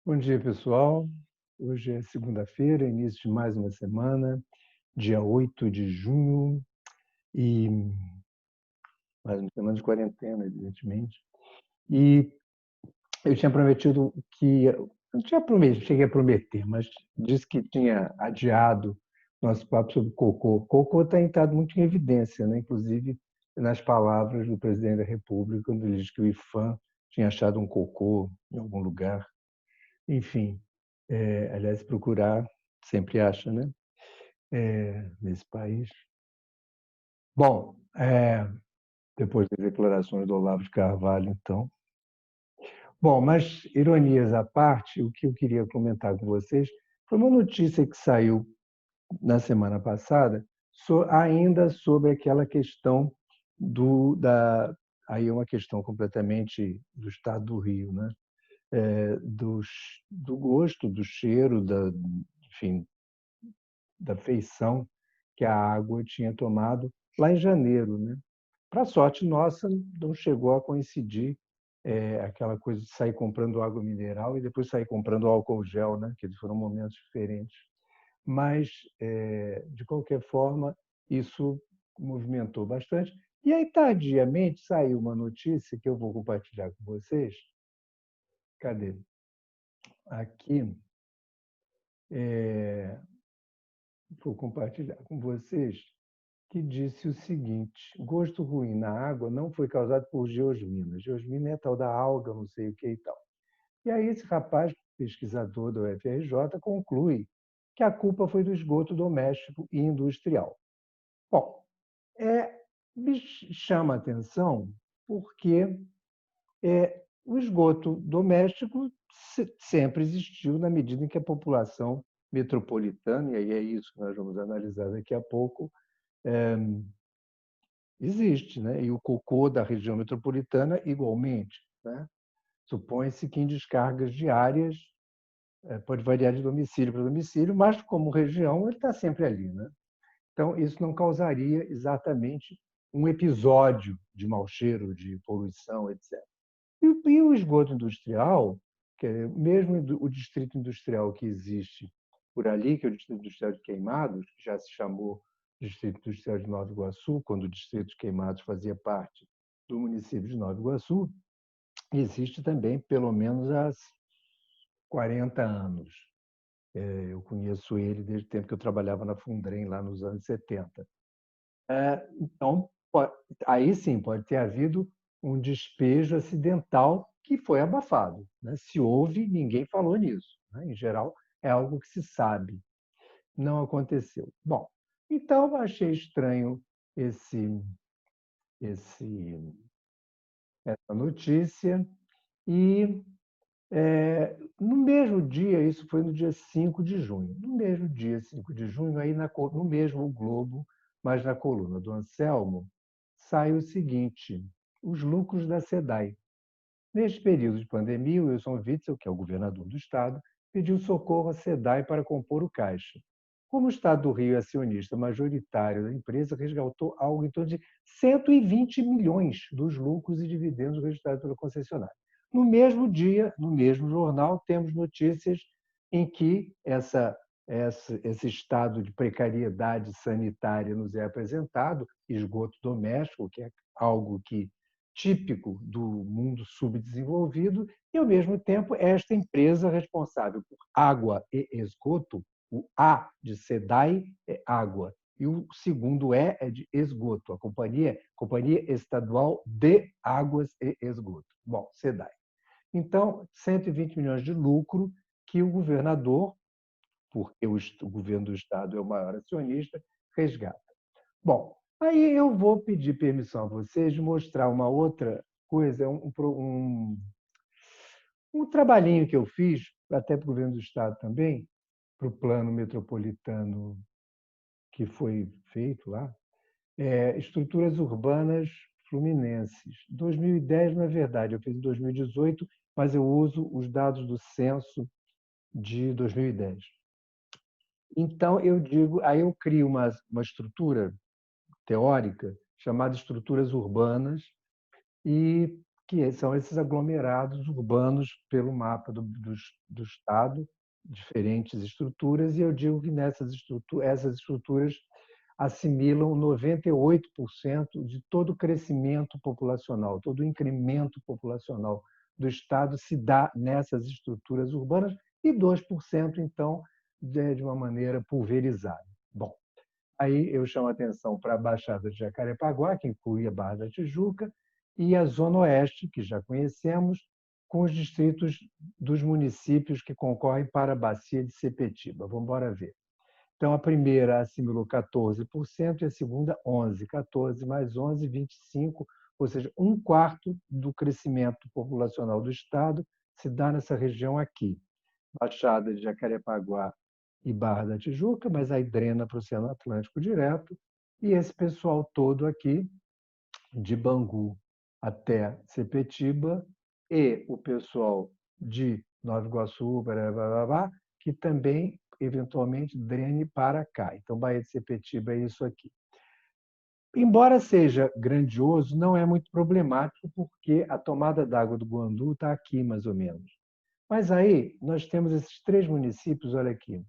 Bom dia, pessoal. Hoje é segunda-feira, início de mais uma semana, dia 8 de junho, e mais uma semana de quarentena, evidentemente. E eu tinha prometido que. Não tinha prometido, cheguei a prometer, mas disse que tinha adiado nosso papo sobre cocô. Cocô tem estado muito em evidência, né? Inclusive nas palavras do presidente da República, quando ele diz que o IPHAN tinha achado um cocô em algum lugar. Enfim, aliás, procurar sempre acha, né? Nesse país. Bom, depois das declarações do Olavo de Carvalho, então. Bom, mas ironias à parte, o que eu queria comentar com vocês foi uma notícia que saiu na semana passada, ainda sobre aquela questão aí é uma questão completamente do estado do Rio, né? Do gosto, do cheiro, enfim, da feição que a água tinha tomado lá em janeiro, né? Para sorte nossa, não chegou a coincidir aquela coisa de sair comprando água mineral e depois sair comprando álcool gel, né? Que foram momentos diferentes. Mas, de qualquer forma, isso movimentou bastante. E aí, tardiamente, saiu uma notícia que eu vou compartilhar com vocês. Cadê? Aqui. Vou compartilhar com vocês, que disse o seguinte: gosto ruim na água não foi causado por geosmina. Geosmina é a tal da alga, não sei o que e tal. E aí esse rapaz, pesquisador da UFRJ, conclui que a culpa foi do esgoto doméstico e industrial. Bom, me chama a atenção porque o esgoto doméstico sempre existiu na medida em que a população metropolitana, e aí é isso que nós vamos analisar daqui a pouco, existe, né? E o cocô da região metropolitana igualmente, né? Supõe-se que em descargas diárias pode variar de domicílio para domicílio, mas como região ele está sempre ali, né? Então isso não causaria exatamente um episódio de mau cheiro, de poluição, etc. E o esgoto industrial, que é mesmo o distrito industrial que existe por ali, que é o distrito industrial de Queimados, que já se chamou Distrito Industrial de Nova Iguaçu, quando o distrito de Queimados fazia parte do município de Nova Iguaçu, existe também pelo menos há 40 anos. Eu conheço ele desde o tempo que eu trabalhava na Fundrem, lá nos anos 70. Então, aí sim, pode ter havido um despejo acidental que foi abafado, né? Se houve, ninguém falou nisso, né? Em geral, é algo que se sabe. Não aconteceu. Bom, então achei estranho esse, esse, essa notícia e no mesmo dia, isso foi no dia 5 de junho, no mesmo dia 5 de junho, aí no mesmo Globo, mas na coluna do Anselmo, sai o seguinte: os lucros da SEDAI. Neste período de pandemia, o Wilson Witzel, que é o governador do estado, pediu socorro à SEDAI para compor o caixa. Como o Estado do Rio é acionista majoritário da empresa, resgatou algo em torno de 120 milhões dos lucros e dividendos registrados pela concessionária. No mesmo dia, no mesmo jornal, temos notícias em que esse estado de precariedade sanitária nos é apresentado, esgoto doméstico, que é algo que típico do mundo subdesenvolvido, e, ao mesmo tempo, esta empresa responsável por água e esgoto, o A de SEDAI é água, e o segundo é de esgoto, a Companhia Estadual de Águas e Esgoto. Bom, SEDAI. Então, 120 milhões de lucro que o governador, porque o governo do estado é o maior acionista, resgata. Bom, aí eu vou pedir permissão a vocês de mostrar uma outra coisa, um trabalhinho que eu fiz, até para o governo do estado também, para o plano metropolitano que foi feito lá, estruturas urbanas fluminenses. 2010, na verdade, eu fiz em 2018, mas eu uso os dados do censo de 2010. Então, aí eu crio uma estrutura teórica chamada estruturas urbanas, e que são esses aglomerados urbanos pelo mapa do Estado, diferentes estruturas, e eu digo que essas estruturas assimilam 98% de todo o crescimento populacional, todo o incremento populacional do Estado se dá nessas estruturas urbanas e 2%, então, de uma maneira pulverizada. Bom, aí eu chamo a atenção para a Baixada de Jacarepaguá, que inclui a Barra da Tijuca, e a Zona Oeste, que já conhecemos, com os distritos dos municípios que concorrem para a Bacia de Sepetiba. Vamos embora ver. Então, a primeira assimilou 14% e a segunda 11%. 14 mais 11, 25%, ou seja, um quarto do crescimento populacional do Estado se dá nessa região aqui. Baixada de Jacarepaguá e Barra da Tijuca, mas aí drena para o Oceano Atlântico direto. E esse pessoal todo aqui, de Bangu até Sepetiba, e o pessoal de Nova Iguaçu, blá, blá, blá, blá, que também, eventualmente, drene para cá. Então, Baía de Sepetiba é isso aqui. Embora seja grandioso, não é muito problemático, porque a tomada d'água do Guandu está aqui, mais ou menos. Mas aí nós temos esses 3 municípios, olha aqui.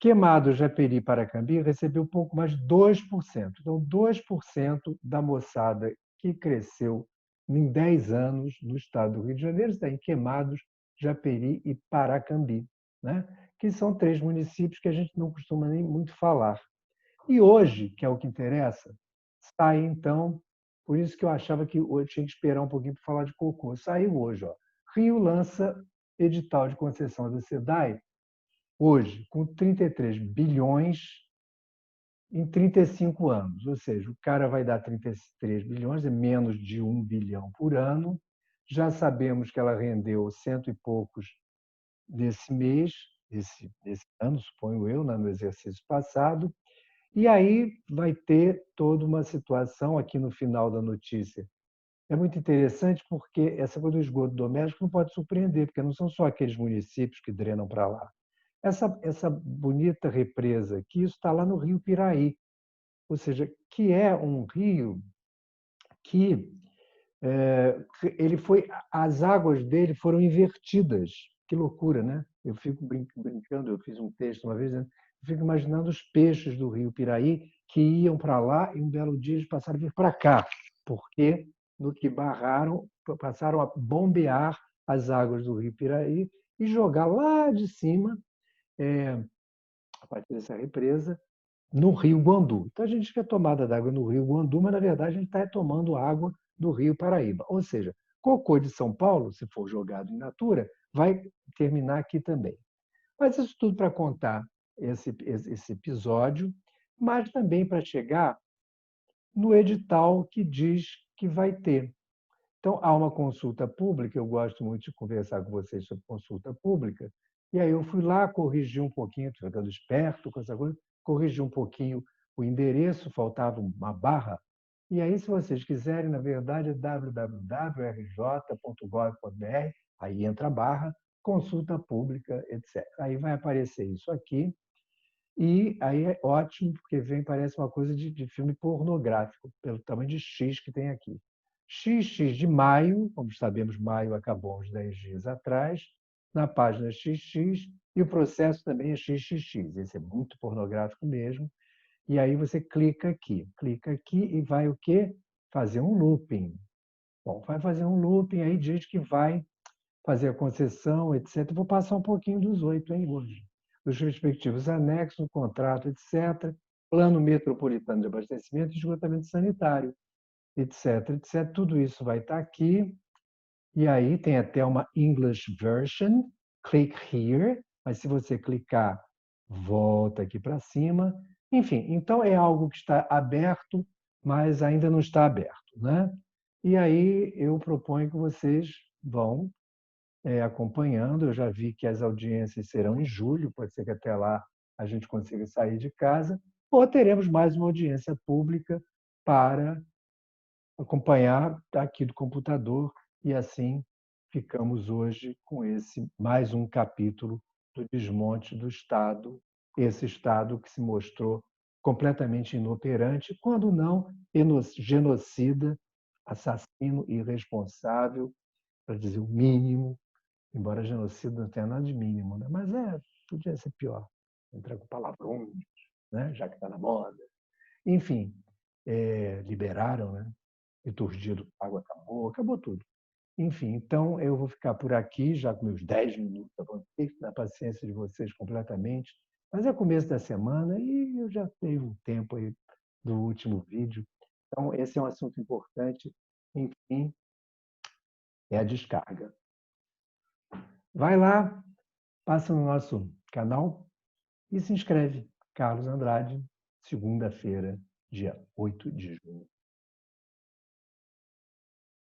Queimado, Japeri e Paracambi recebeu pouco mais de 2%. Então, 2% da moçada que cresceu em 10 anos no estado do Rio de Janeiro está em Queimados, Japeri e Paracambi, né? Que são 3 municípios que a gente não costuma nem muito falar. E hoje, que é o que interessa, sai então, por isso que eu achava que eu tinha que esperar um pouquinho para falar de cocô. Saiu hoje, ó. Rio lança edital de concessão da SEDAI hoje, com 33 bilhões em 35 anos. Ou seja, o cara vai dar 33 bilhões, é menos de 1 bilhão por ano. Já sabemos que ela rendeu cento e poucos desse mês, desse ano, suponho eu, no exercício passado. E aí vai ter toda uma situação aqui no final da notícia. É muito interessante porque essa coisa do esgoto doméstico não pode surpreender, porque não são só aqueles municípios que drenam para lá. Essa bonita represa aqui, isso está lá no Rio Piraí, ou seja, que é um rio que as águas dele foram invertidas. Que loucura, né? Eu fico brincando, eu fiz um texto uma vez, né? Eu fico imaginando os peixes do Rio Piraí que iam para lá e um belo dia eles passaram a vir para cá, porque no que barraram, passaram a bombear as águas do Rio Piraí e jogar lá de cima, a partir dessa represa, no Rio Guandu. Então, a gente quer tomada d'água no Rio Guandu, mas, na verdade, a gente está tomando água do Rio Paraíba. Ou seja, cocô de São Paulo, se for jogado em natura, vai terminar aqui também. Mas isso tudo para contar esse episódio, mas também para chegar no edital que diz que vai ter. Então, há uma consulta pública, eu gosto muito de conversar com vocês sobre consulta pública, e aí eu fui lá, corrigi um pouquinho, estou ficando esperto com essa coisa, corrigi um pouquinho o endereço, faltava uma barra, e aí, se vocês quiserem, na verdade, é www.rj.gov.br, aí entra a barra, consulta pública, etc. Aí vai aparecer isso aqui, e aí é ótimo, porque parece uma coisa de filme pornográfico, pelo tamanho de X que tem aqui. XX de maio, como sabemos, maio acabou uns 10 dias atrás, na página XX, e o processo também é XXX. Esse é muito pornográfico mesmo. E aí você clica aqui e vai o quê? Fazer um looping. Bom, vai fazer um looping, aí diz que vai fazer a concessão, etc. Vou passar um pouquinho dos 8 hein, hoje. Os respectivos anexos, contrato, etc. Plano metropolitano de abastecimento e esgotamento sanitário, etc, etc. Tudo isso vai estar aqui. E aí tem até uma English version, click here, mas se você clicar, volta aqui para cima. Enfim, então é algo que está aberto, mas ainda não está aberto, né? E aí eu proponho que vocês vão acompanhando. Eu já vi que as audiências serão em julho, pode ser que até lá a gente consiga sair de casa, ou teremos mais uma audiência pública para acompanhar aqui do computador, e assim ficamos hoje com esse mais um capítulo do desmonte do Estado, esse Estado que se mostrou completamente inoperante, quando não genocida, assassino irresponsável, para dizer o mínimo, embora genocídio não tenha nada de mínimo, né? Mas podia ser pior, entrar com palavrões, né? Já que está na moda. Enfim, liberaram, né? Liturgia do Pago acabou tudo. Enfim, então eu vou ficar por aqui, já com meus 10 minutos, avancei na paciência de vocês completamente, mas é começo da semana e eu já tenho um tempo aí do último vídeo. Então, esse é um assunto importante, enfim, é a descarga. Vai lá, passa no nosso canal e se inscreve. Carlos Andrade, segunda-feira, dia 8 de junho.